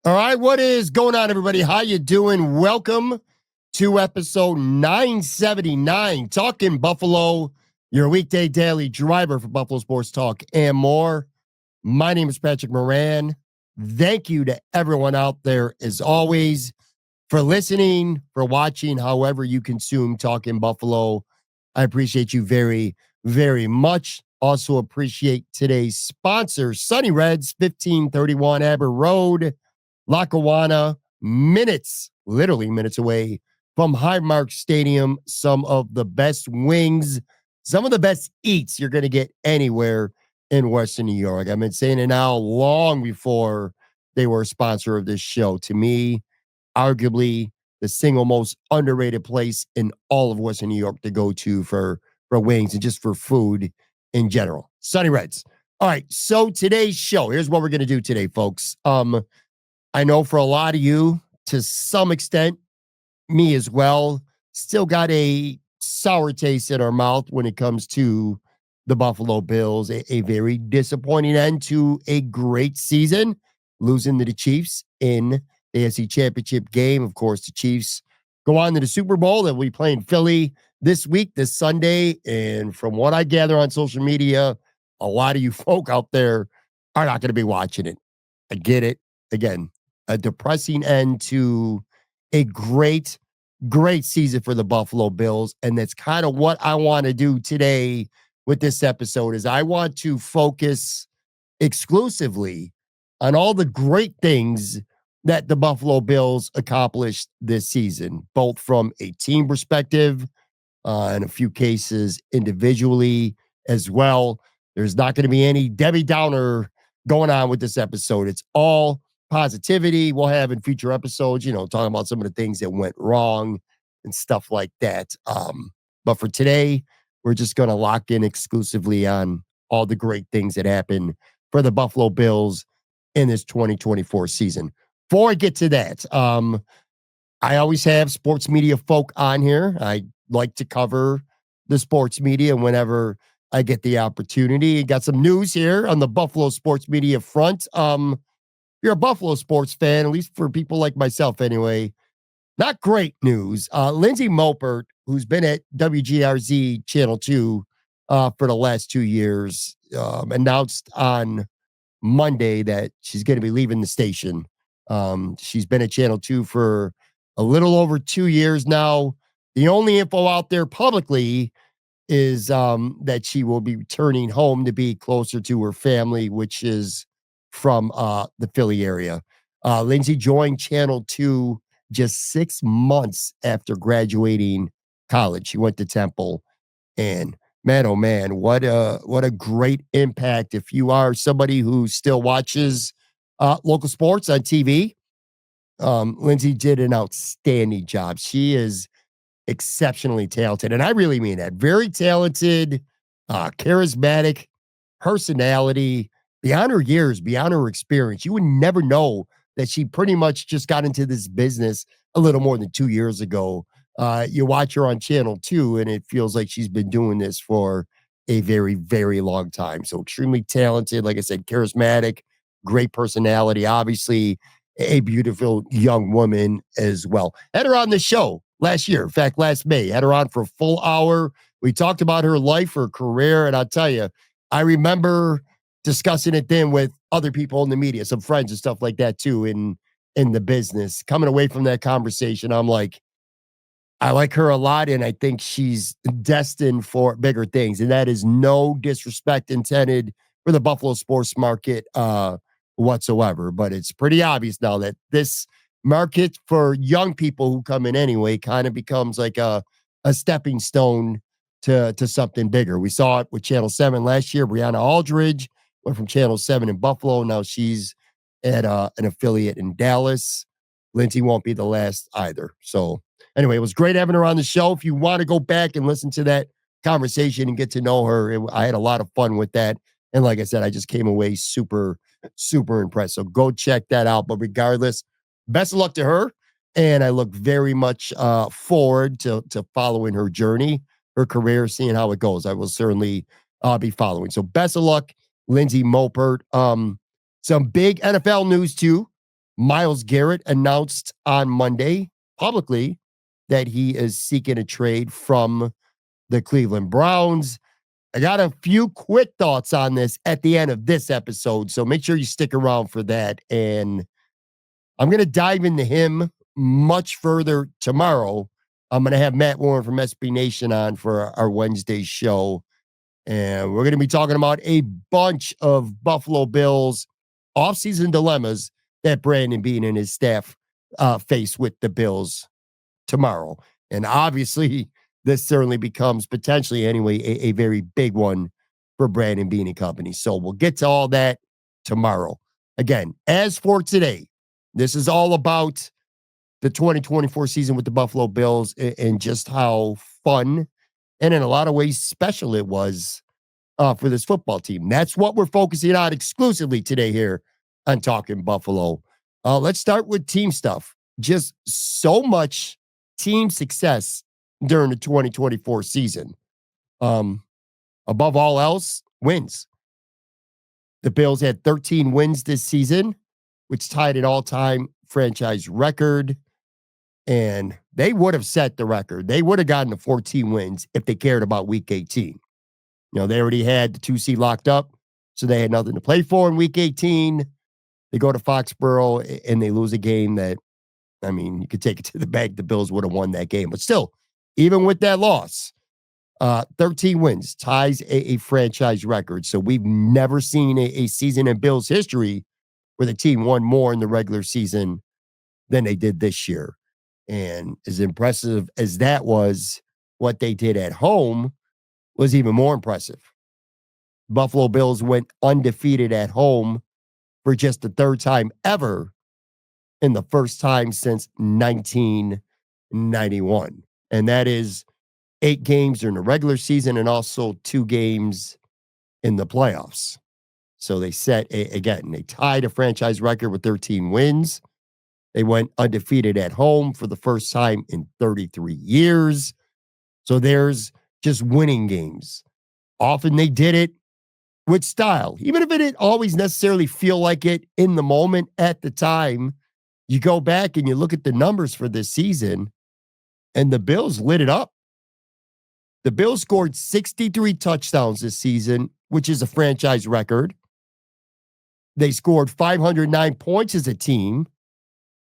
All right, what is going on, everybody? How you doing? Welcome to episode 979, Talking Buffalo, your weekday daily driver for Buffalo Sports Talk and more. My name is Patrick Moran. Thank you to everyone out there, as always, for listening, for watching, however you consume Talking Buffalo. I appreciate you very, very much. Also appreciate today's sponsor, Sunny Reds, 1531 Aber Road, Lackawanna, literally minutes away from Highmark Stadium. Some of the best wings, some of the best eats you're going to get anywhere in Western New York. I've been saying it now long before they were a sponsor of this show. To me, arguably the single most underrated place in all of Western New York to go to for wings and just for food in general. Sunny Reds. All right, so today's show, here's what we're going to do today, folks. I know for a lot of you, to some extent, me as well, still got a sour taste in our mouth when it comes to the Buffalo Bills. A very disappointing end to a great season, losing to the Chiefs in the AFC Championship game. Of course, the Chiefs go on to the Super Bowl. They'll be playing Philly this week, this Sunday. And from what I gather on social media, a lot of you folk out there are not going to be watching it. I get it. Again, a depressing end to a great season for the Buffalo Bills. And that's kind of what I want to do today with this episode is I want to focus exclusively on all the great things that the Buffalo Bills accomplished this season, both from a team perspective, in a few cases individually as well. There's not going to be any Debbie Downer going on with this episode. It's all positivity. We'll have in future episodes, talking about some of the things that went wrong and stuff like that. But for today, we're just going to lock in exclusively on all the great things that happened for the Buffalo Bills in this 2024 season. Before I get to that, I always have sports media folk on here. I like to cover the sports media whenever I get the opportunity. Got some news here on the Buffalo sports media front. You're a Buffalo sports fan, at least for people like myself anyway. Not great news. Lindsay Mopert, who's been at WGRZ Channel 2 for the last 2 years, announced on Monday that she's going to be leaving the station. She's been at Channel 2 for a little over 2 years now. The only info out there publicly is that she will be returning home to be closer to her family, which is from the Philly area. Lindsay joined Channel 2 just 6 months after graduating college. She went to Temple, and man, oh man, what a great impact. If you are somebody who still watches local sports on TV, Lindsay did an outstanding job. She is exceptionally talented, and I really mean that. Very talented, charismatic, personality, beyond her years, beyond her experience. You would never know that she pretty much just got into this business a little more than 2 years ago. You watch her on Channel 2, and it feels like she's been doing this for a very, very long time. So extremely talented, like I said, charismatic, great personality, obviously a beautiful young woman as well. Had her on the show last year. In fact, last May, had her on for a full hour. We talked about her life, her career, and I'll tell you, I remember discussing it then with other people in the media, some friends and stuff like that too, in the business. Coming away from that conversation, I'm like, I like her a lot, and I think she's destined for bigger things. And that is no disrespect intended for the Buffalo sports market whatsoever. But it's pretty obvious now that this market for young people who come in anyway kind of becomes like a stepping stone to something bigger. We saw it with Channel 7 last year. Brianna Aldridge went from Channel 7 in Buffalo. Now she's at an affiliate in Dallas. Lindsay won't be the last either. So anyway, it was great having her on the show. If you want to go back and listen to that conversation and get to know her, I had a lot of fun with that. And like I said, I just came away super, super impressed. So go check that out. But regardless, best of luck to her. And I look very much forward to following her journey, her career, seeing how it goes. I will certainly be following. So best of luck, Lindsay Mopert. Some big NFL news too. Myles Garrett announced on Monday publicly that he is seeking a trade from the Cleveland Browns. I got a few quick thoughts on this at the end of this episode, so make sure you stick around for that. And I'm going to dive into him much further tomorrow. I'm going to have Matt Warren from SB Nation on for our Wednesday show. And we're going to be talking about a bunch of Buffalo Bills offseason dilemmas that Brandon Beane and his staff face with the Bills tomorrow. And obviously, this certainly becomes potentially, anyway, a very big one for Brandon Beane and company. So we'll get to all that tomorrow. Again, as for today, this is all about the 2024 season with the Buffalo Bills and just how fun and in a lot of ways special it was for this football team. That's what we're focusing on exclusively today here on Talking Buffalo. Let's start with team stuff. Just so much team success during the 2024 season. Above all else, wins. The Bills had 13 wins this season, which tied an all-time franchise record. And they would have set the record. They would have gotten to 14 wins if they cared about week 18. They already had the 2 seed locked up, so they had nothing to play for in week 18. They go to Foxborough and they lose a game that, I mean, you could take it to the bank. The Bills would have won that game. But still, even with that loss, 13 wins ties a franchise record. So we've never seen a season in Bills history where the team won more in the regular season than they did this year. And as impressive as that was, what they did at home was even more impressive. Buffalo Bills went undefeated at home for just the third time ever and the first time since 1991. And that is 8 games during the regular season and also 2 games in the playoffs. So they they tied a franchise record with 13 wins. They went undefeated at home for the first time in 33 years. So there's just winning games. Often they did it with style, even if it didn't always necessarily feel like it in the moment at the time. You go back and you look at the numbers for this season, and the Bills lit it up. The Bills scored 63 touchdowns this season, which is a franchise record. They scored 509 points as a team,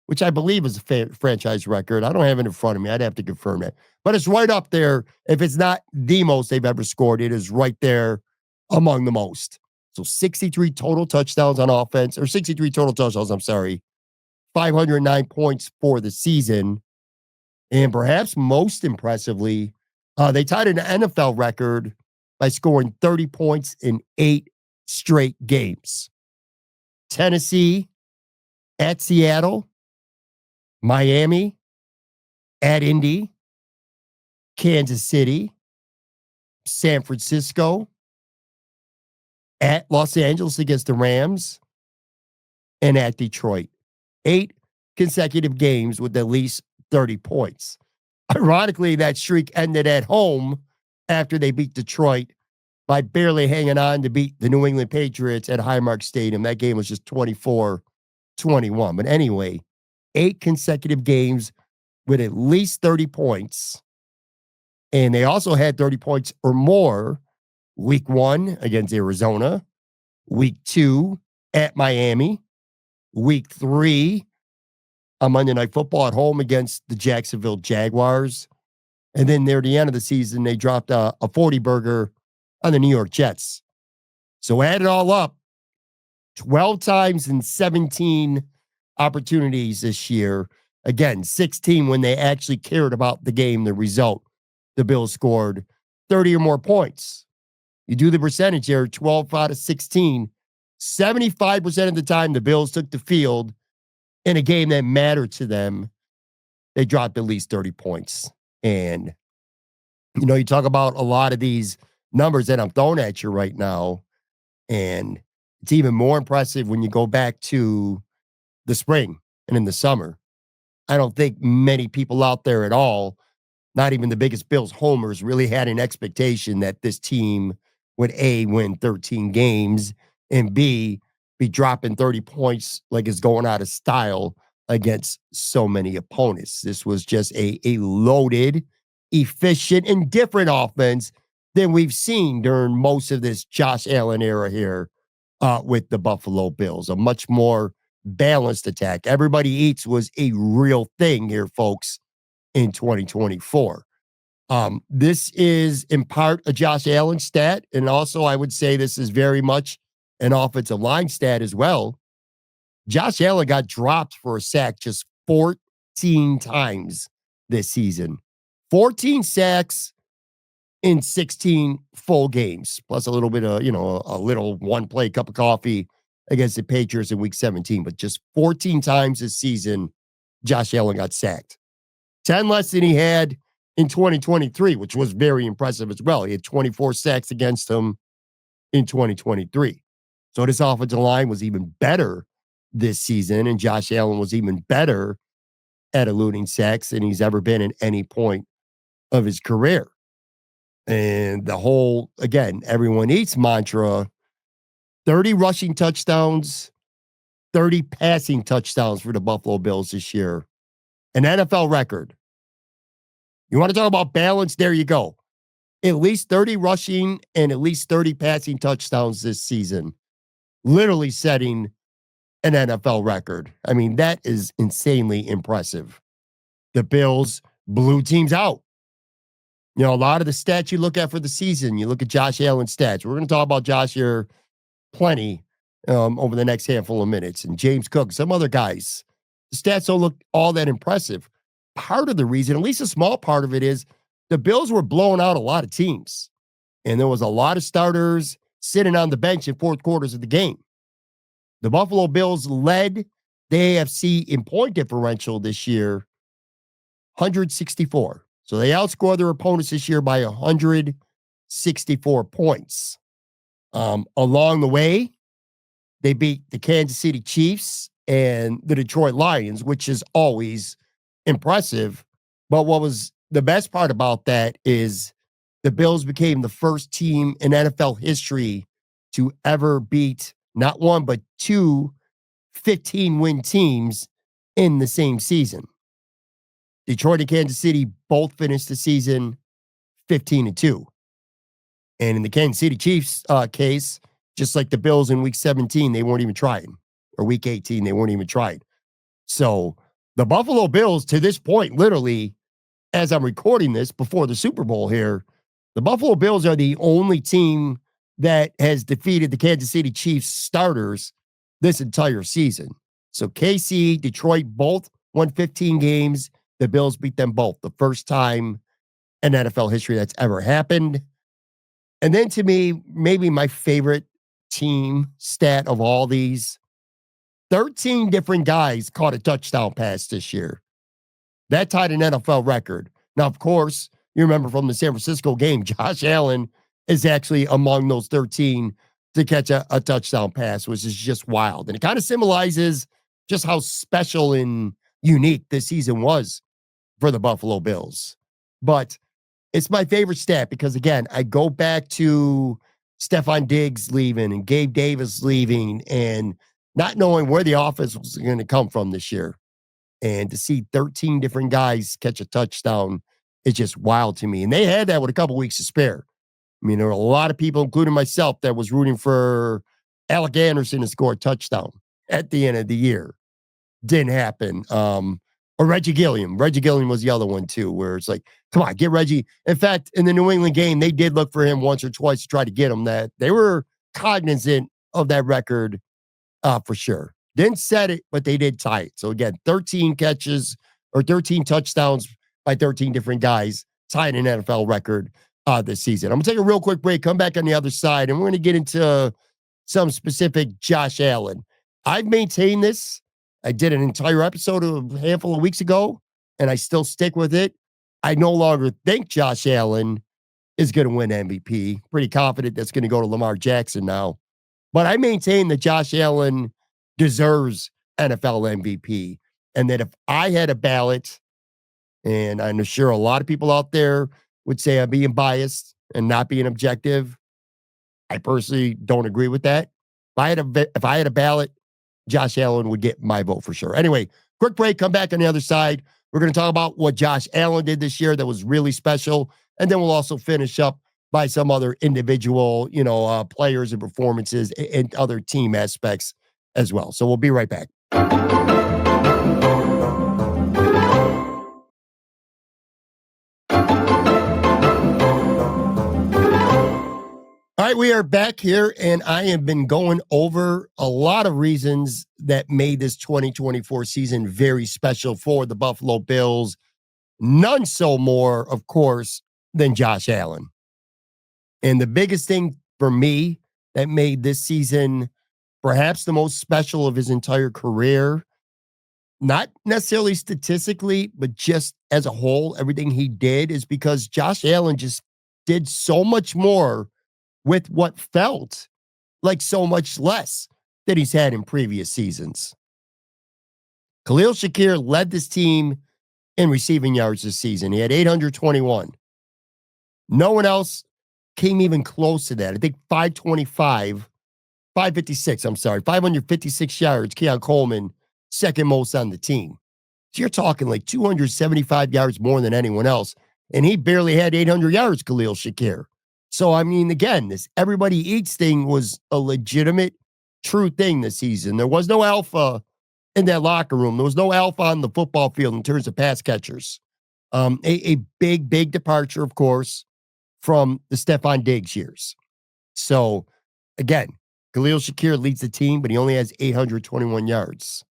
which I believe is a franchise record. I don't have it in front of me. I'd have to confirm that. But it's right up there. If it's not the most they've ever scored, it is right there among the most. So 63 total touchdowns on offense, or 63 total touchdowns, 509 points for the season. And perhaps most impressively, they tied an NFL record by scoring 30 points in 8 straight games. Tennessee, at Seattle, Miami, at Indy, Kansas City, San Francisco, at Los Angeles against the Rams, and at Detroit. 8 consecutive games with at least 30 points. Ironically, that streak ended at home after they beat Detroit by barely hanging on to beat the New England Patriots at Highmark Stadium. That game was just 24-21. But anyway, 8 consecutive games with at least 30 points. And they also had 30 points or more week 1 against Arizona, week 2 at Miami, week 3 on Monday Night Football at home against the Jacksonville Jaguars. And then near the end of the season, they dropped a 40-burger on the New York Jets. So add it all up, 12 times in 17 opportunities this year. Again, 16 when they actually cared about the game, the result. The Bills scored 30 or more points. You do the percentage here, 12 out of 16. 75% of the time the Bills took the field in a game that mattered to them, they dropped at least 30 points. And, you talk about a lot of these numbers that I'm throwing at you right now, and it's even more impressive when you go back to the spring and in the summer. I don't think many people out there at all, not even the biggest Bills homers, really had an expectation that this team would A, win 13 games, and B, be dropping 30 points like it's going out of style against so many opponents. This was just a loaded, efficient, and different offense than we've seen during most of this Josh Allen era here with the Buffalo Bills. A much more balanced attack. Everybody eats was a real thing here, folks, in 2024. This is in part a Josh Allen stat, and also I would say this is very much an offensive line stat as well. Josh Allen got dropped for a sack just 14 times this season. 14 sacks in 16 full games, plus a little bit of, a little one play cup of coffee against the Patriots in week 17. But just 14 times this season, Josh Allen got sacked. 10 less than he had in 2023, which was very impressive as well. He had 24 sacks against him in 2023. So this offensive line was even better this season, and Josh Allen was even better at eluding sacks than he's ever been at any point of his career. And the whole, again, everyone eats mantra, 30 rushing touchdowns, 30 passing touchdowns for the Buffalo Bills this year. An NFL record. You want to talk about balance? There you go. At least 30 rushing and at least 30 passing touchdowns this season. Literally setting an NFL record. I mean, that is insanely impressive. The Bills blew teams out. A lot of the stats you look at for the season, you look at Josh Allen's stats. We're going to talk about Josh here plenty over the next handful of minutes. And James Cook, some other guys. The stats don't look all that impressive. Part of the reason, at least a small part of it, is the Bills were blowing out a lot of teams. And there was a lot of starters sitting on the bench in fourth quarters of the game. The Buffalo Bills led the AFC in point differential this year, 164. So they outscored their opponents this year by 164 points. Along the way, they beat the Kansas City Chiefs and the Detroit Lions, which is always impressive. But what was the best part about that is the Bills became the first team in NFL history to ever beat not one, but two 15-win teams in the same season. Detroit and Kansas City both finished the season 15-2. And in the Kansas City Chiefs case, just like the Bills in week 17, they weren't even trying. Or week 18, they weren't even trying. So the Buffalo Bills, to this point, literally, as I'm recording this before the Super Bowl here, the Buffalo Bills are the only team that has defeated the Kansas City Chiefs starters this entire season. So KC, Detroit, both won 15 games. The Bills beat them both. The first time in NFL history that's ever happened. And then to me, maybe my favorite team stat of all these, 13 different guys caught a touchdown pass this year. That tied an NFL record. Now, of course, you remember from the San Francisco game, Josh Allen is actually among those 13 to catch a touchdown pass, which is just wild. And it kind of symbolizes just how special and unique this season was for the Buffalo Bills. But it's my favorite stat because, again, I go back to Stephon Diggs leaving and Gabe Davis leaving and not knowing where the offense was going to come from this year. And to see 13 different guys catch a touchdown is just wild to me. And they had that with a couple weeks to spare. I mean, there were a lot of people, including myself, that was rooting for Alec Anderson to score a touchdown at the end of the year. Didn't happen. Or Reggie Gilliam. Reggie Gilliam was the other one, too, where it's like, come on, get Reggie. In fact, in the New England game, they did look for him once or twice to try to get him. That they were cognizant of that record for sure. Didn't set it, but they did tie it. So, again, 13 catches or 13 touchdowns by 13 different guys, tied an NFL record this season. I'm going to take a real quick break, come back on the other side, and we're going to get into some specific Josh Allen. I've maintained this. I did an entire episode a handful of weeks ago, and I still stick with it. I no longer think Josh Allen is going to win MVP. Pretty confident that's going to go to Lamar Jackson now. But I maintain that Josh Allen deserves NFL MVP, and that if I had a ballot, and I'm sure a lot of people out there would say I'm being biased and not being objective, I personally don't agree with that. if I had a ballot, Josh Allen would get my vote for sure. Anyway, quick break, come back on the other side. We're going to talk about what Josh Allen did this year that was really special. And then we'll also finish up by some other individual, players and performances and other team aspects as well. So we'll be right back. All right, we are back here, and I have been going over a lot of reasons that made this 2024 season very special for the Buffalo Bills. None so more, of course, than Josh Allen. And the biggest thing for me that made this season perhaps the most special of his entire career, not necessarily statistically, but just as a whole, everything he did is because Josh Allen just did so much more with what felt like so much less that he's had in previous seasons. Khalil Shakir led this team in receiving yards this season. He had 821. No one else came even close to that. I think 556 yards. Keon Coleman, second most on the team. So you're talking like 275 yards more than anyone else. And he barely had 800 yards, Khalil Shakir. So, I mean, again, this everybody eats thing was a legitimate, true thing this season. There was no alpha in that locker room. There was no alpha on the football field in terms of pass catchers. A big, big departure, of course, from the Stephon Diggs years. So, again, Khalil Shakir leads the team, but he only has 821 yards.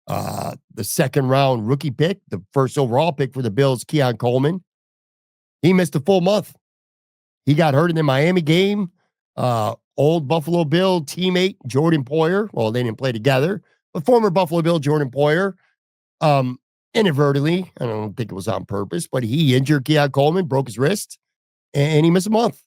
The second round rookie pick, the first overall pick for the Bills, Keon Coleman, he missed a full month. He got hurt in the Miami game. Old Buffalo Bill teammate Jordan Poyer. Well, they didn't play together, but former Buffalo Bill Jordan Poyer, inadvertently, I don't think it was on purpose, but he injured Keon Coleman, broke his wrist, and he missed a month.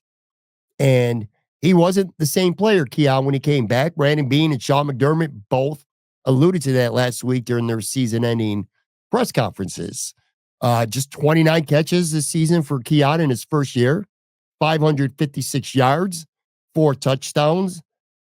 And he wasn't the same player, Keon, when he came back. Brandon Beane and Sean McDermott both alluded to that last week during their season-ending press conferences. Just 29 catches this season for Keon in his first year. 556 yards, 4 touchdowns.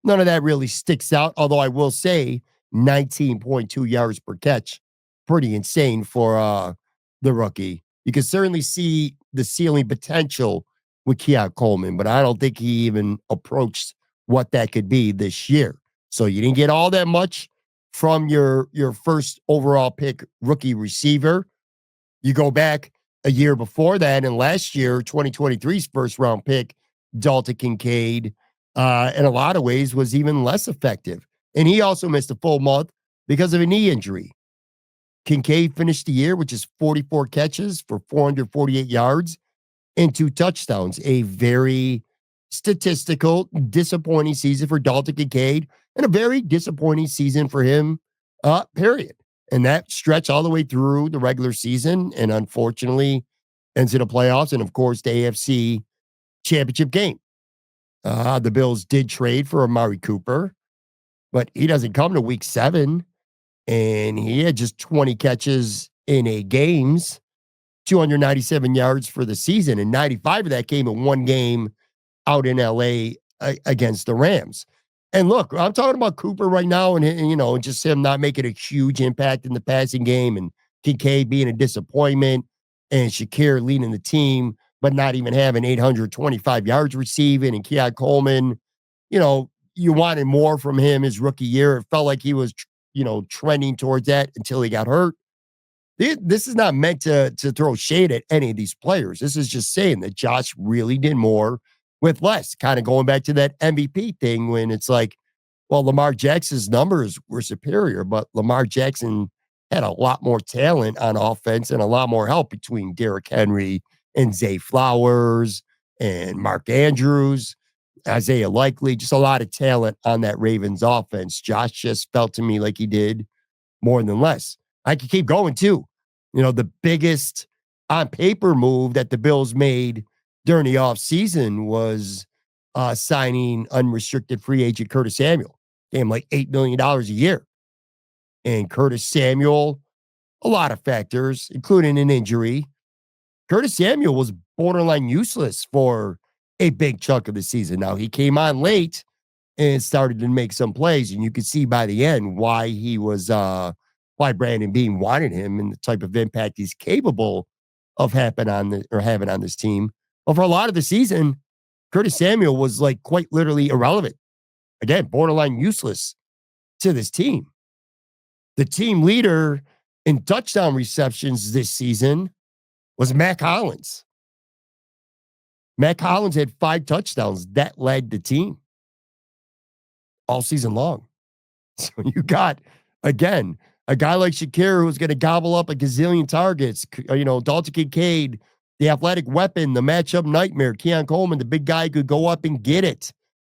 None of that really sticks out, although I will say 19.2 yards per catch. Pretty insane for the rookie. You can certainly see the ceiling potential with Keon Coleman, but I don't think he even approached what that could be this year. So you didn't get all that much from your first overall pick rookie receiver. You go back a year before that, and last year, 2023's first round pick, Dalton Kincaid, in a lot of ways was even less effective. And he also missed a full month because of a knee injury. Kincaid finished the year with just 44 catches for 448 yards and 2 touchdowns. A very statistical, disappointing season for Dalton Kincaid and a very disappointing season for him, period. And that stretched all the way through the regular season and unfortunately ends in the playoffs and, of course, the AFC championship game. The Bills did trade for Amari Cooper, but he doesn't come to week 7. And he had just 20 catches in 8 games, 297 yards for the season. And 95 of that came in one game out in LA against the Rams. And look, I'm talking about Cooper right now and just him not making a huge impact in the passing game and Kincaid being a disappointment and Shakir leading the team, but not even having 825 yards receiving and Keon Coleman, you wanted more from him his rookie year. It felt like he was, trending towards that until he got hurt. This is not meant to throw shade at any of these players. This is just saying that Josh really did more with less, kind of going back to that MVP thing when it's like, well, Lamar Jackson's numbers were superior, but Lamar Jackson had a lot more talent on offense and a lot more help between Derrick Henry and Zay Flowers and Mark Andrews, Isaiah Likely, just a lot of talent on that Ravens offense. Josh just felt to me like he did more than less. I could keep going too. The biggest on paper move that the Bills made during the offseason was signing unrestricted free agent Curtis Samuel. Gave him like $8 million a year. And Curtis Samuel, a lot of factors, including an injury. Curtis Samuel was borderline useless for a big chunk of the season. Now, he came on late and started to make some plays. And you could see by the end why why Brandon Beane wanted him and the type of impact he's capable of having on this team. But for a lot of the season, Curtis Samuel was like quite literally irrelevant. Again, borderline useless to this team. The team leader in touchdown receptions this season was Mac Hollins. Mac Hollins had 5 touchdowns. That led the team all season long. So you got, again, a guy like Shakir who's going to gobble up a gazillion targets. Dalton Kincaid, the athletic weapon, the matchup nightmare. Keon Coleman, the big guy, could go up and get it.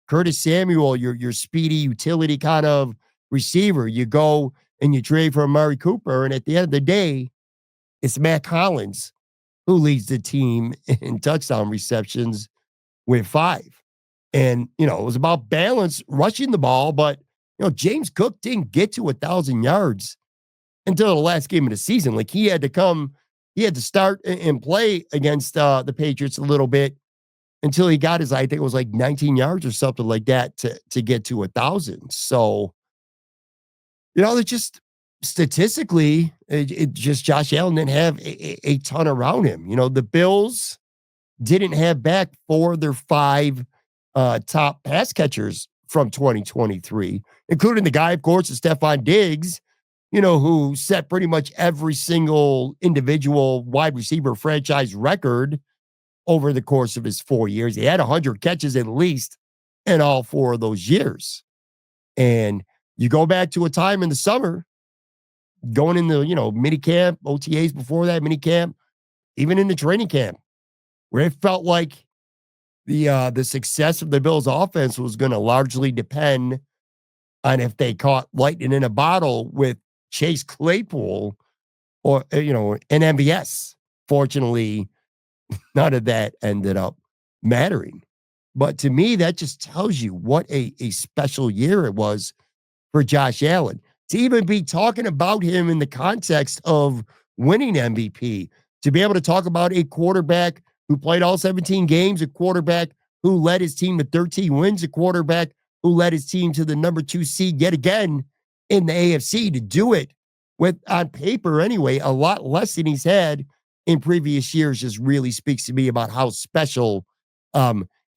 Curtis Samuel, your speedy utility kind of receiver. You go and you trade for Amari Cooper, and at the end of the day, it's Mac Hollins who leads the team in touchdown receptions with 5. And, it was about balance, rushing the ball, but, James Cook didn't get to 1,000 yards until the last game of the season. Like, he had to start and play against the Patriots a little bit until he got his, I think it was like 19 yards or something like that to get to 1,000. So, it just statistically, it just Josh Allen didn't have a ton around him. The Bills didn't have back 4 of their 5 top pass catchers from 2023, including the guy, of course, is Stephon Diggs, who set pretty much every single individual wide receiver franchise record over the course of his 4 years. He had 100 catches at least in all 4 of those years. And you go back to a time in the summer, going in the, mini camp, OTAs before that, mini camp, even in the training camp, where it felt like the success of the Bills offense was going to largely depend on if they caught lightning in a bottle with Chase Claypool or, an MVS. Fortunately, none of that ended up mattering. But to me, that just tells you what a special year it was for Josh Allen. To even be talking about him in the context of winning MVP, to be able to talk about a quarterback who played all 17 games, a quarterback who led his team to 13 wins, a quarterback who led his team to the number 2 seed yet again in the AFC, to do it with, on paper anyway, a lot less than he's had in previous years, just really speaks to me about how special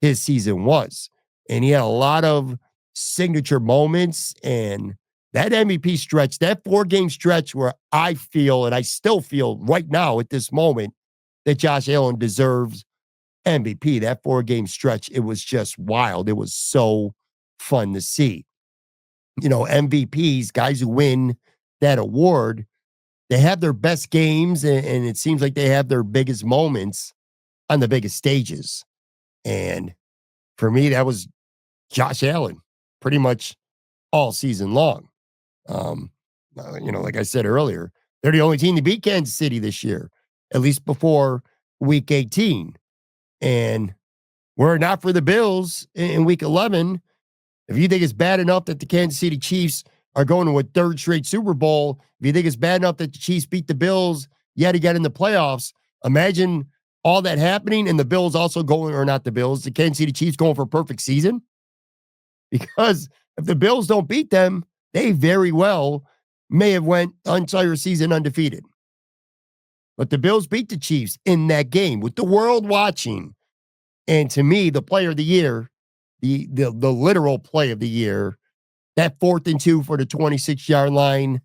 his season was. And he had a lot of signature moments, and that MVP stretch, that 4-game stretch where I feel, and I still feel right now at this moment, that Josh Allen deserves MVP. That 4-game stretch, it was just wild. It was so fun to see. MVPs, guys who win that award, they have their best games, and it seems like they have their biggest moments on the biggest stages. And for me, that was Josh Allen pretty much all season long. Like I said earlier, they're the only team to beat Kansas City this year, at least before week 18. And were it not for the Bills in week 11, if you think it's bad enough that the Kansas City Chiefs are going to a 3rd straight Super Bowl, if you think it's bad enough that the Chiefs beat the Bills yet again in the playoffs, imagine all that happening and the Bills also going, or not the Bills, the Kansas City Chiefs going for a perfect season. Because if the Bills don't beat them, they very well may have went entire season undefeated. But the Bills beat the Chiefs in that game with the world watching. And to me, the player of the year, the literal play of the year, that 4th and 2 for the 26-yard line,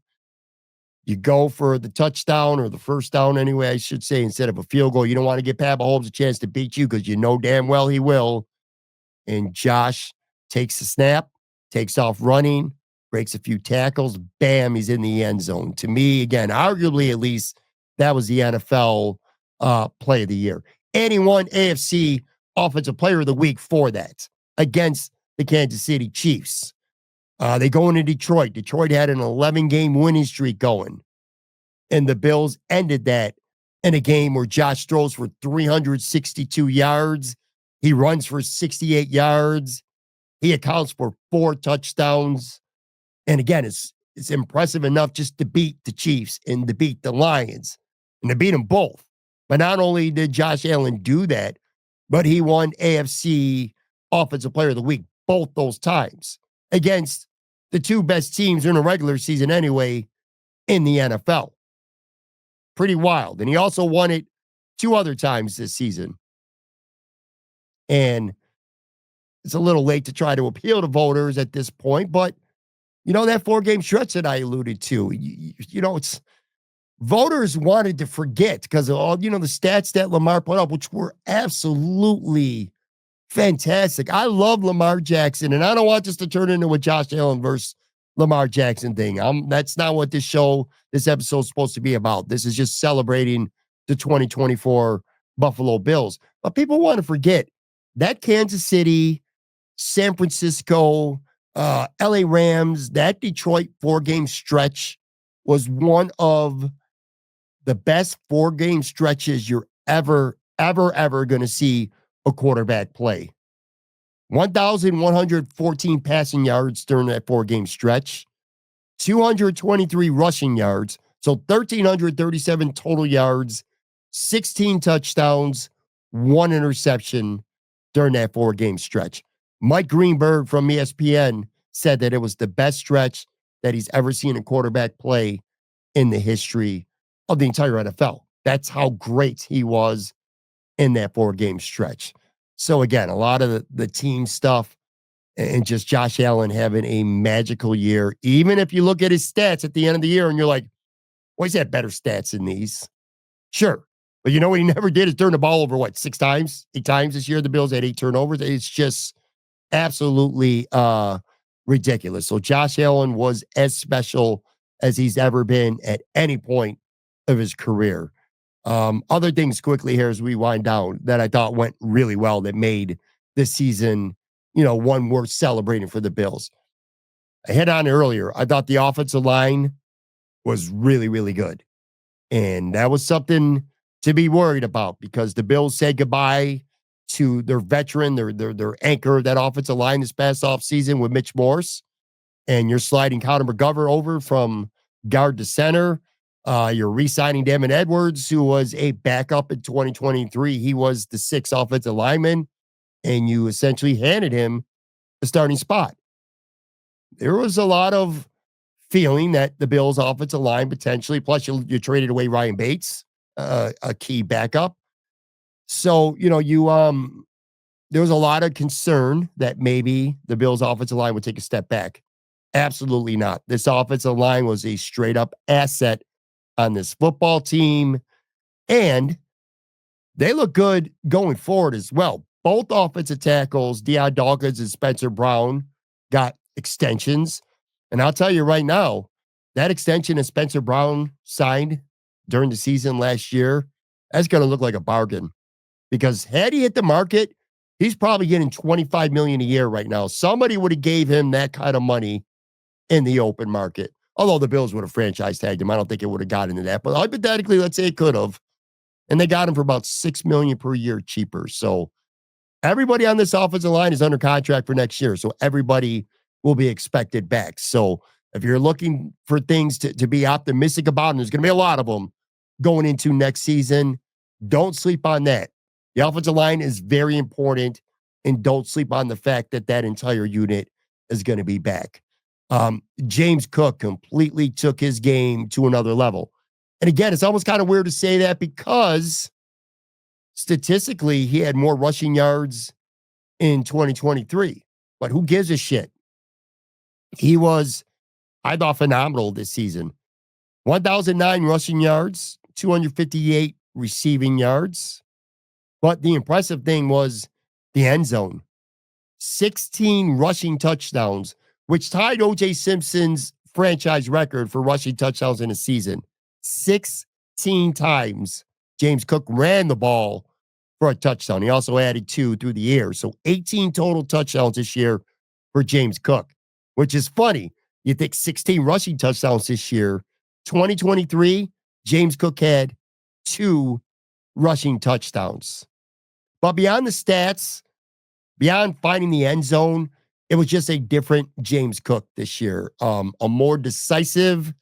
you go for the touchdown, or the first down anyway, I should say, instead of a field goal. You don't want to give Pat Mahomes a chance to beat you because you know damn well he will. And Josh takes the snap, takes off running, breaks a few tackles, bam, he's in the end zone. To me, again, arguably at least, that was the NFL play of the year. And he won AFC Offensive Player of the Week for that against the Kansas City Chiefs. They go into Detroit. Detroit had an 11-game winning streak going. And the Bills ended that in a game where Josh throws for 362 yards. He runs for 68 yards. He accounts for 4 touchdowns. And again, it's impressive enough just to beat the Chiefs and to beat the Lions and to beat them both. But not only did Josh Allen do that, but he won AFC Offensive Player of the Week both those times against the two best teams in a regular season anyway in the NFL. Pretty wild. And he also won it two other times this season. And it's a little late to try to appeal to voters at this point, but that 4-game stretch that I alluded to, it's voters wanted to forget because of all, the stats that Lamar put up, which were absolutely fantastic. I love Lamar Jackson, and I don't want this to turn into a Josh Allen versus Lamar Jackson thing. That's not what this episode is supposed to be about. This is just celebrating the 2024 Buffalo Bills. But people want to forget that Kansas City, San Francisco, LA Rams, that Detroit 4-game stretch was one of the best 4-game stretches you're ever going to see a quarterback play. 1,114 passing yards during that 4-game stretch, 223 rushing yards, so 1,337 total yards, 16 touchdowns, 1 interception during that 4-game stretch. Mike Greenberg from ESPN said that it was the best stretch that he's ever seen a quarterback play in the history of the entire NFL. That's how great he was in that 4-game stretch. So again, a lot of the team stuff and just Josh Allen having a magical year. Even if you look at his stats at the end of the year and you're like, well, he's had better stats than these. Sure. But what he never did is turn the ball over, 8 times this year. The Bills had 8 turnovers. It's just absolutely ridiculous. So Josh Allen was as special as he's ever been at any point of his career. Other things quickly here as we wind down that I thought went really well that made this season, one worth celebrating for the Bills. I hit on earlier. I thought the offensive line was really, really good. And that was something to be worried about because the Bills said goodbye to their veteran, their anchor of that offensive line this past offseason with Mitch Morse. And you're sliding Connor McGovern over from guard to center. You're re-signing Damon Edwards, who was a backup in 2023. He was the 6th offensive lineman, and you essentially handed him the starting spot. There was a lot of feeling that the Bills' offensive line potentially, plus you traded away Ryan Bates, a key backup. So, there was a lot of concern that maybe the Bills' offensive line would take a step back. Absolutely not. This offensive line was a straight up asset on this football team, and they look good going forward as well. Both offensive tackles, Deion Dawkins and Spencer Brown, got extensions. And I'll tell you right now, that extension that Spencer Brown signed during the season last year, that's going to look like a bargain. Because had he hit the market, he's probably getting $25 million a year right now. Somebody would have gave him that kind of money in the open market. Although the Bills would have franchise tagged him. I don't think it would have gotten into that. But hypothetically, let's say it could have. And they got him for about $6 million per year cheaper. So everybody on this offensive line is under contract for next year. So everybody will be expected back. So if you're looking for things to be optimistic about, and there's going to be a lot of them going into next season, don't sleep on that. The offensive line is very important, and don't sleep on the fact that that entire unit is going to be back. James Cook completely took his game to another level. And again, it's almost kind of weird to say that because statistically, he had more rushing yards in 2023. But who gives a shit? He was, I thought, phenomenal this season. 1,009 rushing yards, 258 receiving yards. But the impressive thing was the end zone. 16 rushing touchdowns, which tied O.J. Simpson's franchise record for rushing touchdowns in a season. 16 times James Cook ran the ball for a touchdown. He also added 2 through the air. So 18 total touchdowns this year for James Cook, which is funny. You think 16 rushing touchdowns this year. 2023, James Cook had 2 rushing touchdowns. But beyond the stats, beyond finding the end zone, it was just a different James Cook this year. A more decisive,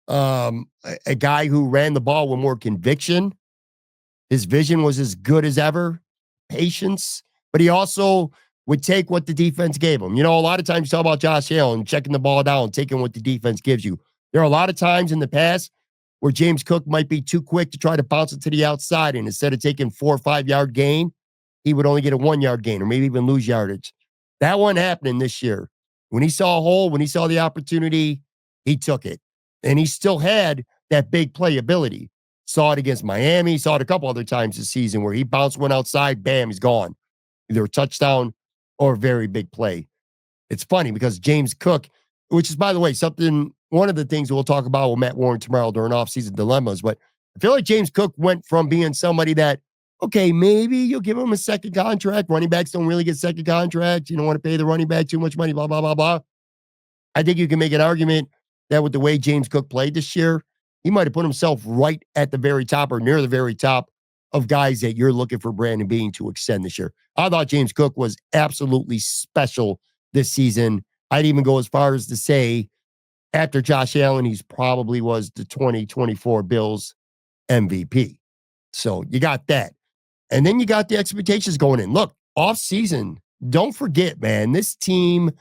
a guy who ran the ball with more conviction. His vision was as good as ever, patience, but he also would take what the defense gave him. A lot of times you talk about Josh Allen checking the ball down, taking what the defense gives you. There are a lot of times in the past where James Cook might be too quick to try to bounce it to the outside, and instead of taking 4 or 5 yard gain, he would only get a 1 yard gain or maybe even lose yardage. That wasn't happening this year. When he saw a hole, when he saw the opportunity, he took it. And he still had that big play ability. Saw it against Miami, saw it a couple other times this season where he bounced one outside, bam, he's gone. Either a touchdown or a very big play. It's funny because James Cook, which is, by the way, one of the things we'll talk about with Matt Warren tomorrow during offseason dilemmas, but I feel like James Cook went from being somebody that, okay, maybe you'll give him a second contract. Running backs don't really get second contracts. You don't want to pay the running back too much money, blah, blah, blah, blah. I think you can make an argument that with the way James Cook played this year, he might have put himself right at the very top or near the very top of guys that you're looking for Brandon Beane to extend this year. I thought James Cook was absolutely special this season. I'd even go as far as to say, after Josh Allen, he's probably was the 2024 Bills MVP. So you got that. And then you got the expectations going in. Look, off season, don't forget, man, this team,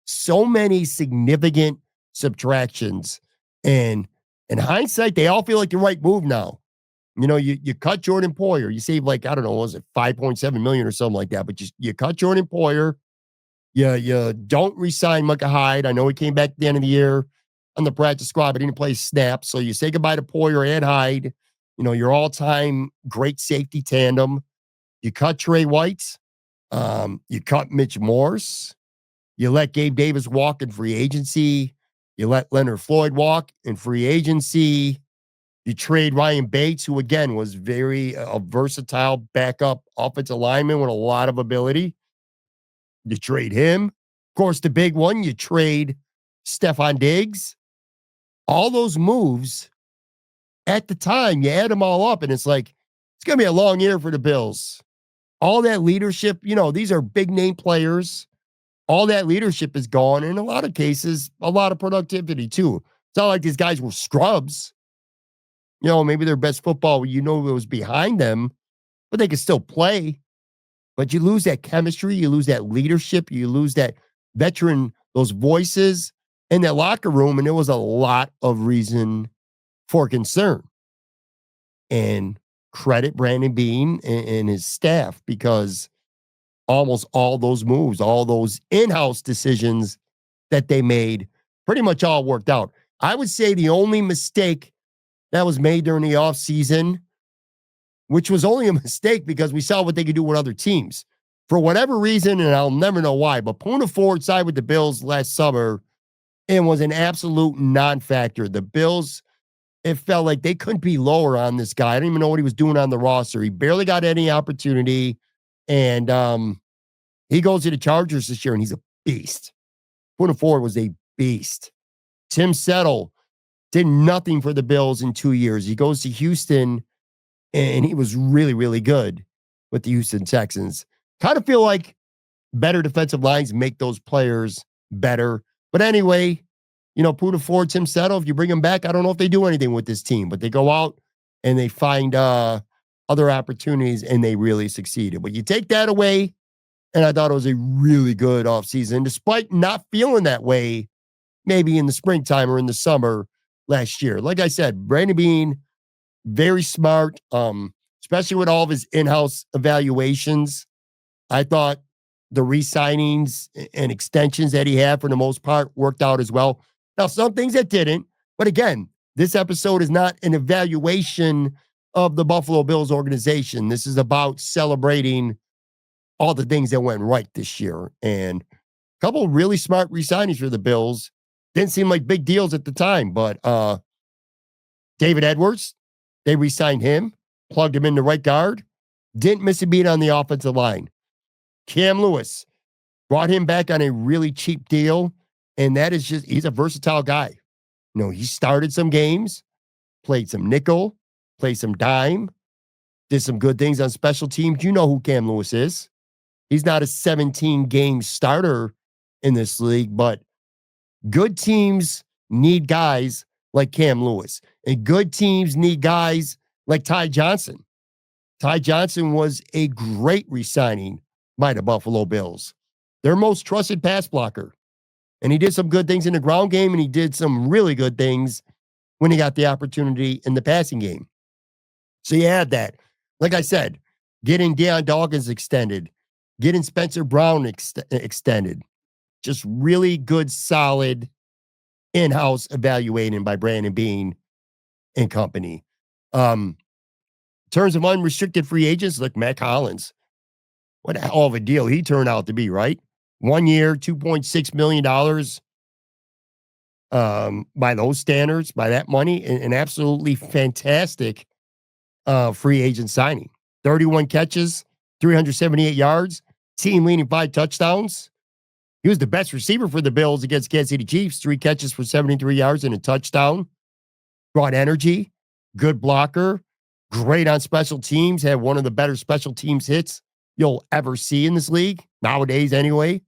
so many significant subtractions. And in hindsight, they all feel like the right move now. You cut Jordan Poyer. You save like, I don't know, was it $5.7 million or something like that? But you cut Jordan Poyer. You don't re-sign Micah Hyde. I know he came back at the end of the year on the practice squad, but he didn't play snaps. So you say goodbye to Poyer and Hyde. Your all-time great safety tandem. You cut Trey White. You cut Mitch Morse. You let Gabe Davis walk in free agency. You let Leonard Floyd walk in free agency. You trade Ryan Bates, who, again, was a versatile backup offensive lineman with a lot of ability. You trade him. Of course, the big one, you trade Stephon Diggs. All those moves, at the time, you add them all up, and it's like, it's going to be a long year for the Bills. All that leadership, these are big-name players. All that leadership is gone. In a lot of cases, a lot of productivity, too. It's not like these guys were scrubs. Maybe their best football, it was behind them, but they could still play. But you lose that chemistry, you lose that leadership, you lose that veteran, those voices in that locker room, and there was a lot of reason for concern. And credit Brandon Beane and his staff, because almost all those moves, all those in-house decisions that they made, pretty much all worked out. I would say the only mistake that was made during the offseason, which was only a mistake because we saw what they could do with other teams. For whatever reason, and I'll never know why, but Poona Ford signed with the Bills last summer and was an absolute non-factor. The Bills, it felt like they couldn't be lower on this guy. I didn't even know what he was doing on the roster. He barely got any opportunity. And he goes to the Chargers this year, and he's a beast. Poona Ford was a beast. Tim Settle did nothing for the Bills in 2 years. He goes to Houston, and he was really, really good with the Houston Texans. Kind of feel like better defensive lines make those players better. But anyway, Poona Ford, Tim Settle, if you bring them back, I don't know if they do anything with this team, but they go out and they find other opportunities, and they really succeeded. But you take that away, and I thought it was a really good offseason, despite not feeling that way maybe in the springtime or in the summer last year. Like I said, Brandon Beane, very smart, especially with all of his in-house evaluations. I thought the re-signings and extensions that he had, for the most part, worked out as well. Now, some things that didn't, but again, this episode is not an evaluation of the Buffalo Bills organization. This is about celebrating all the things that went right this year. And a couple really smart re-signings for the Bills. Didn't seem like big deals at the time, but David Edwards, they re-signed him, plugged him in the right guard, didn't miss a beat on the offensive line. Cam Lewis brought him back on a really cheap deal, and that is he's a versatile guy. He started some games, played some nickel, played some dime, did some good things on special teams. You know who Cam Lewis is. He's not a 17-game starter in this league, but good teams need guys like Cam Lewis, and good teams need guys like Ty Johnson. Ty Johnson was a great re-signing by the Buffalo Bills. their most trusted pass blocker. And he did some good things in the ground game, and he did some really good things when he got the opportunity in the passing game. So you had that. Like I said, getting Deion Dawkins extended, getting Spencer Brown extended. Just really good, solid in-house evaluating by Brandon Beane and company. In terms of unrestricted free agents, like Matt Collins, what a hell of a deal he turned out to be, right? 1 year, $2.6 million by those standards, by that money, an absolutely fantastic free agent signing. 31 catches, 378 yards, team leading 5 touchdowns. He was the best receiver for the Bills against Kansas City Chiefs. 3 catches for 73 yards and a touchdown. Brought energy, good blocker, great on special teams, had one of the better special teams hits you'll ever see in this league, nowadays anyway.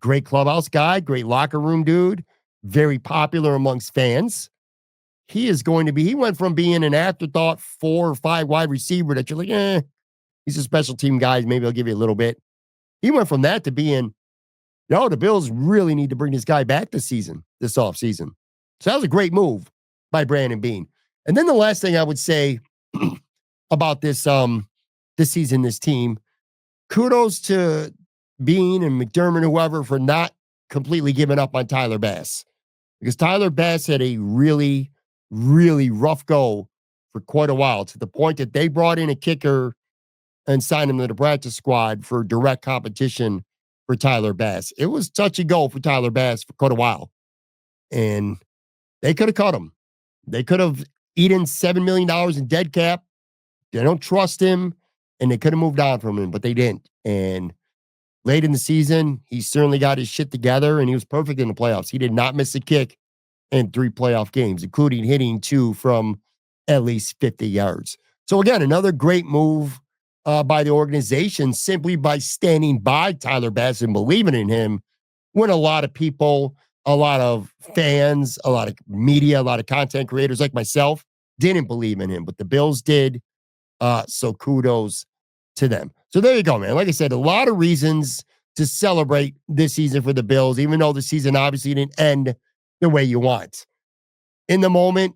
Great clubhouse guy, great locker room dude, very popular amongst fans. He went from being an afterthought 4 or 5 wide receiver that you're like, he's a special team guy, maybe I'll give you a little bit. He went from that to being, the Bills really need to bring this guy back this offseason. So that was a great move by Brandon Beane. And then the last thing I would say about this season, this team, kudos to Beane and McDermott, whoever, for not completely giving up on Tyler Bass. Because Tyler Bass had a really, really rough go for quite a while, to the point that they brought in a kicker and signed him to the practice squad for direct competition for Tyler Bass. It was touch and go for Tyler Bass for quite a while. And they could have cut him. They could have eaten $7 million in dead cap. They don't trust him, and they could have moved on from him, but they didn't. And late in the season, he certainly got his shit together, and he was perfect in the playoffs. He did not miss a kick in 3 playoff games, including hitting 2 from at least 50 yards. So again, another great move by the organization, simply by standing by Tyler Bass and believing in him, when a lot of people, a lot of fans, a lot of media, a lot of content creators like myself didn't believe in him, but the Bills did. So kudos to them. So there you go, man. Like I said, a lot of reasons to celebrate this season for the Bills, even though the season obviously didn't end the way you want. In the moment,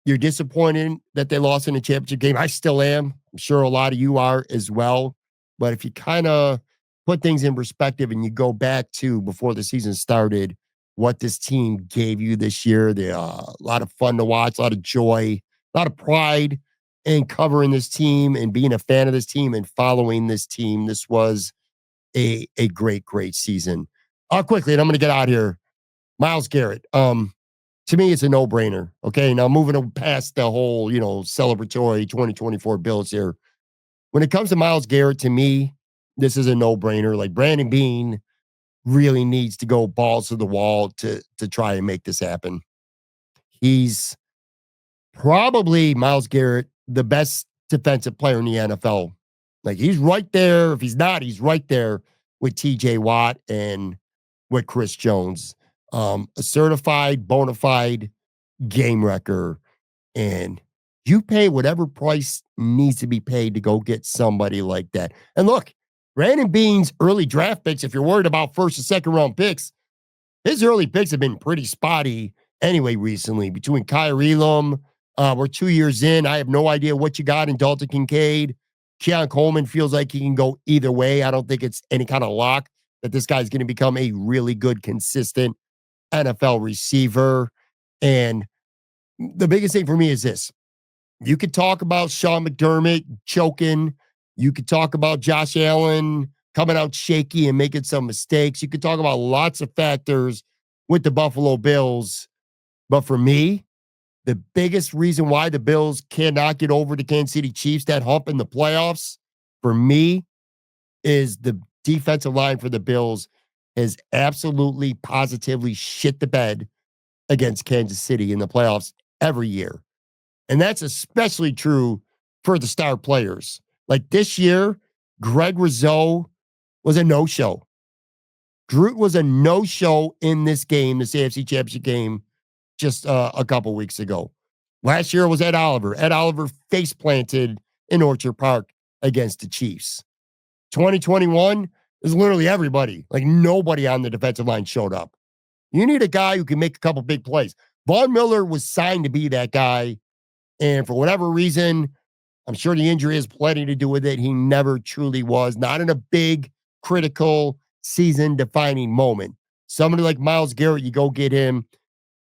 you're disappointed that they lost in the championship game. I still am. I'm sure a lot of you are as well. But if you kind of put things in perspective and you go back to before the season started, what this team gave you this year, a lot of fun to watch, a lot of joy, a lot of pride in covering this team and being a fan of this team and following this team. This was a great, great season. Quickly, and I'm going to get out of here. Myles Garrett. To me, it's a no-brainer. Okay, now moving past the whole, celebratory 2024 Bills here. When it comes to Myles Garrett, to me, this is a no-brainer. Like, Brandon Beane really needs to go balls to the wall to try and make this happen. He's probably, Myles Garrett, the best defensive player in the NFL. Like, he's right there. If he's not, he's right there with TJ Watt and with Chris Jones. A certified, bona fide game wrecker. And you pay whatever price needs to be paid to go get somebody like that. And look, Brandon Beane's early draft picks, if you're worried about first and second round picks, his early picks have been pretty spotty anyway recently. Between Kyle Elam, we're 2 years in. I have no idea what you got in Dalton Kincaid. Keon Coleman feels like he can go either way. I don't think it's any kind of lock that this guy's going to become a really good, consistent NFL receiver. And the biggest thing for me is this. You could talk about Sean McDermott choking. You could talk about Josh Allen coming out shaky and making some mistakes. You could talk about lots of factors with the Buffalo Bills. But for me, the biggest reason why the Bills cannot get over the Kansas City Chiefs, that hump in the playoffs, for me, is the defensive line for the Bills has absolutely, positively shit the bed against Kansas City in the playoffs every year. And that's especially true for the star players. Like this year, Greg Rizzo was a no-show. Groot was a no-show in this game, this AFC Championship game, just a couple weeks ago. Last year was Ed Oliver. Ed Oliver face-planted in Orchard Park against the Chiefs. 2021, It's literally everybody. Like nobody on the defensive line showed up. You need a guy who can make a couple big plays. Von Miller was signed to be that guy. And for whatever reason, I'm sure the injury has plenty to do with it. He never truly was, not in a big, critical, season defining moment. Somebody like Myles Garrett, you go get him,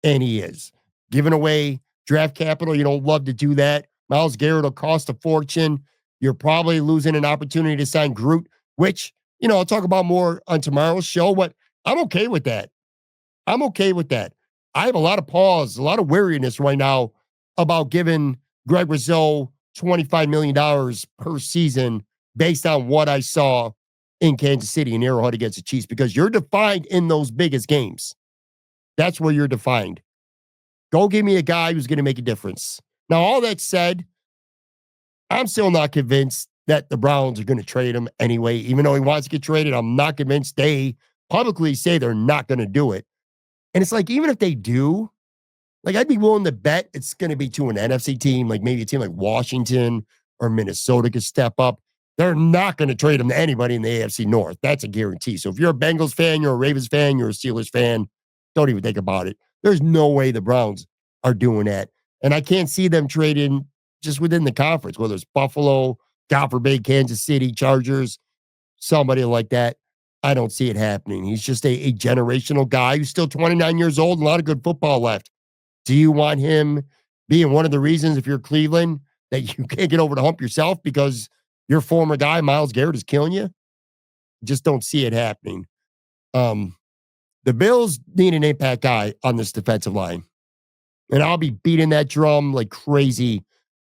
and he is. Giving away draft capital, you don't love to do that. Myles Garrett will cost a fortune. You're probably losing an opportunity to sign Groot, which, I'll talk about more on tomorrow's show, but I'm okay with that. I'm okay with that. I have a lot of pause, a lot of weariness right now about giving Greg Rizzo $25 million per season based on what I saw in Kansas City and Arrowhead against the Chiefs, because you're defined in those biggest games. That's where you're defined. Go give me a guy who's going to make a difference. Now, all that said, I'm still not convinced that the Browns are going to trade him anyway. Even though he wants to get traded, I'm not convinced. They publicly say they're not going to do it. And it's like, even if they do, like, I'd be willing to bet it's going to be to an NFC team, like maybe a team like Washington or Minnesota could step up. They're not going to trade him to anybody in the AFC North. That's a guarantee. So if you're a Bengals fan, you're a Ravens fan, you're a Steelers fan, don't even think about it. There's no way the Browns are doing that. And I can't see them trading just within the conference, whether it's Buffalo, God forbid, Kansas City, Chargers, somebody like that. I don't see it happening. He's just a generational guy who's still 29 years old and a lot of good football left. Do you want him being one of the reasons, if you're Cleveland, that you can't get over the hump yourself because your former guy, Myles Garrett, is killing you? Just don't see it happening. The Bills need an impact guy on this defensive line. And I'll be beating that drum like crazy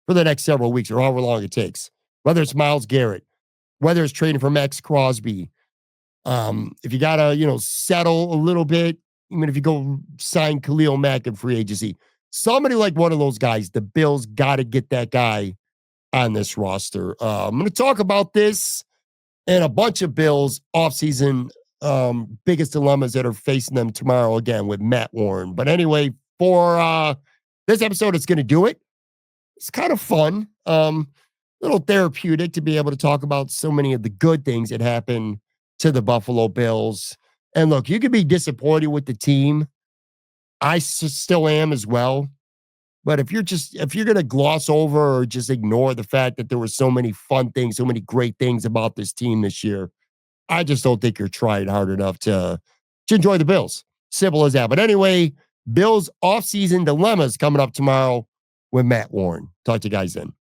for the next several weeks or however long it takes. Whether it's Myles Garrett, whether it's trading for Max Crosby. If you got to, settle a little bit, even if you go sign Khalil Mack in free agency, somebody like one of those guys, the Bills got to get that guy on this roster. I'm going to talk about this and a bunch of Bills offseason biggest dilemmas that are facing them tomorrow again with Matt Warren. But anyway, for this episode, it's going to do it. It's kind of fun, little therapeutic to be able to talk about so many of the good things that happen to the Buffalo Bills. And look, you could be disappointed with the team. I still am as well. But if you're going to gloss over or just ignore the fact that there were so many fun things, so many great things about this team this year, I just don't think you're trying hard enough to enjoy the Bills. Simple as that. But anyway, Bills offseason dilemmas coming up tomorrow with Matt Warren. Talk to you guys then.